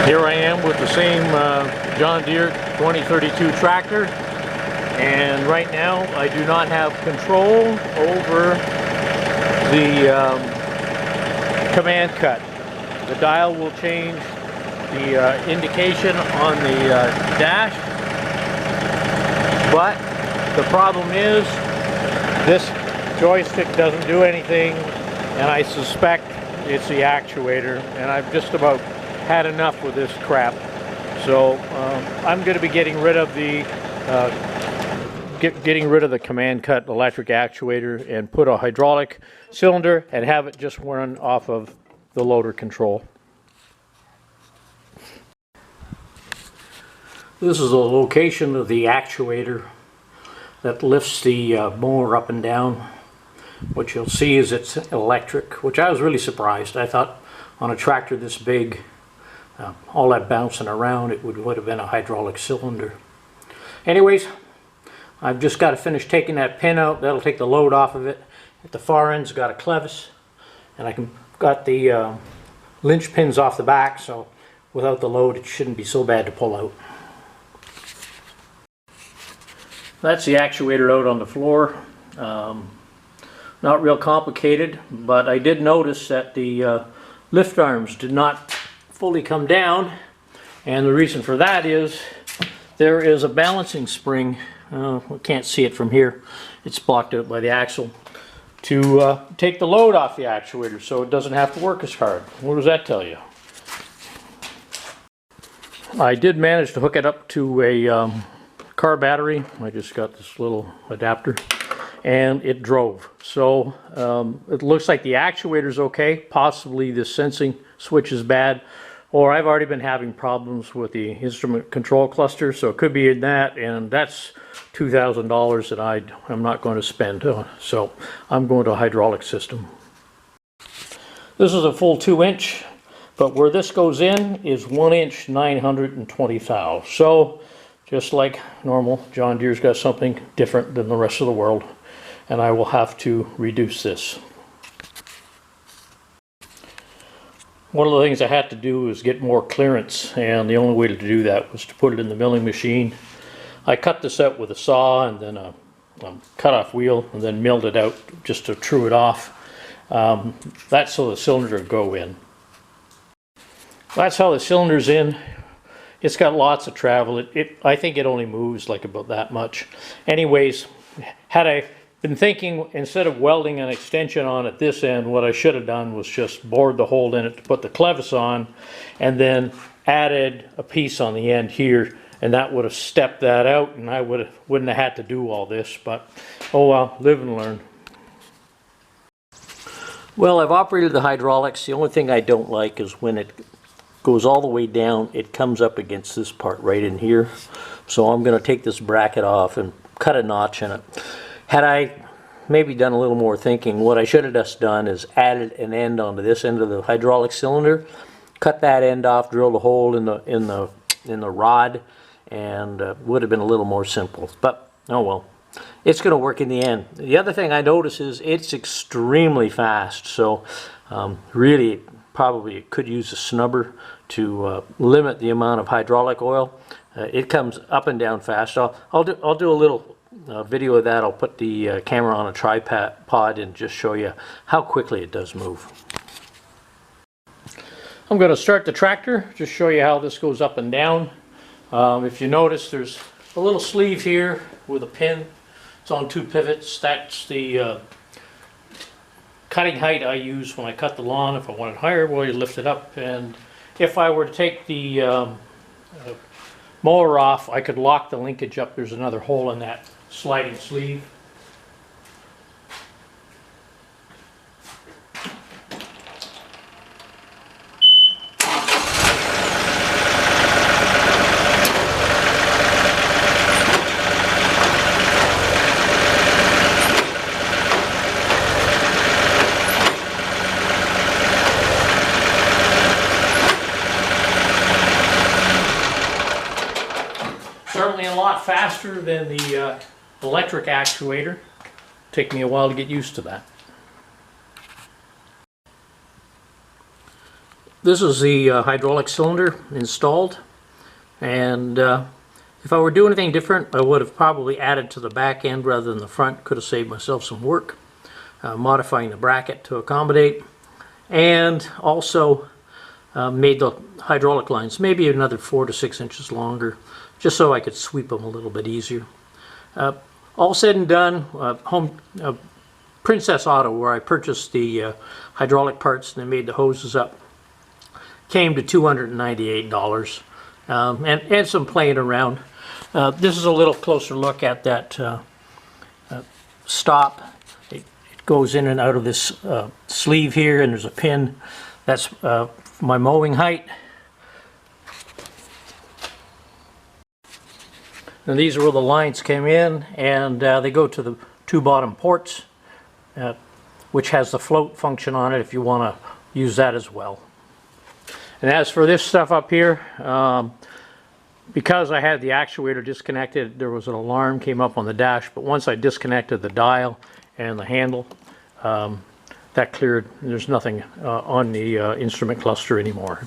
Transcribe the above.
Here I am with the same John Deere 2032 tractor, and right now I do not have control over the command cut. The dial will change the indication on the dash, but the problem is this joystick doesn't do anything, and I suspect it's the actuator, and I've just about had enough with this crap. So I'm going to be getting rid of the command cut electric actuator and put a hydraulic cylinder and have it just run off of the loader control. This is the location of the actuator that lifts the mower up and down. What you'll see is it's electric, which I was really surprised. I thought on a tractor this big, all that bouncing around, it would have been a hydraulic cylinder. Anyways, I've just got to finish taking that pin out. That'll take the load off of it. At the far end's got a clevis, and got the linch pins off the back, so without the load it shouldn't be so bad to pull out. That's the actuator out on the floor. Not real complicated, but I did notice that the lift arms did not fully come down, and the reason for that is there is a balancing spring. We can't see it from here, it's blocked out by the axle, to take the load off the actuator so it doesn't have to work as hard. What does that tell you? I did manage to hook it up to a car battery. I just got this little adapter and it drove. So it looks like the actuator's okay. Possibly the sensing switch is bad, or I've already been having problems with the instrument control cluster, so it could be in that, and that's $2,000 that I'm not going to spend. So I'm going to a hydraulic system. This is a full 2-inch, but where this goes in is 1 inch 920 thou. So just like normal, John Deere's got something different than the rest of the world, and I will have to reduce this. One of the things I had to do was get more clearance, and the only way to do that was to put it in the milling machine. I cut this out with a saw and then a cut-off wheel, and then milled it out just to true it off. That's so the cylinder will go in. That's how the cylinder's in. It's got lots of travel. I think it only moves like about that much. Anyways, had I been thinking, instead of welding an extension on at this end, what I should have done was just bored the hole in it to put the clevis on, and then added a piece on the end here, and that would have stepped that out, and I wouldn't have had to do all this. But oh well, live and learn. Well, I've operated the hydraulics. The only thing I don't like is when it goes all the way down, it comes up against this part right in here. So I'm going to take this bracket off and cut a notch in it. Had I maybe done a little more thinking, what I should have just done is added an end onto this end of the hydraulic cylinder, cut that end off, drilled a hole in the rod, and would have been a little more simple. But oh well, it's going to work in the end. The other thing I notice is it's extremely fast, so really probably it could use a snubber to limit the amount of hydraulic oil. It comes up and down fast. I'll do a little video of that. I'll put the camera on a tripod and just show you how quickly it does move. I'm going to start the tractor, just show you how this goes up and down. If you notice, there's a little sleeve here with a pin. It's on 2 pivots. That's the cutting height I use when I cut the lawn. If I want it higher, well, you lift it up. And if I were to take the mower off, I could lock the linkage up. There's another hole in that sliding sleeve. Certainly a lot faster than the electric actuator. Take me a while to get used to that. This is the hydraulic cylinder installed, and if I were doing anything different, I would have probably added to the back end rather than the front. Could have saved myself some work, modifying the bracket to accommodate, and also made the hydraulic lines maybe another 4 to 6 inches longer, just so I could sweep them a little bit easier. All said and done, Princess Auto, where I purchased the hydraulic parts and they made the hoses up, came to $298, and some playing around. This is a little closer look at that stop. It goes in and out of this sleeve here, and there's a pin. That's my mowing height. And these are where the lines came in, and they go to the 2 bottom ports, which has the float function on it if you want to use that as well. And as for this stuff up here, because I had the actuator disconnected, there was an alarm came up on the dash, but once I disconnected the dial and the handle, that cleared. There's nothing on the instrument cluster anymore.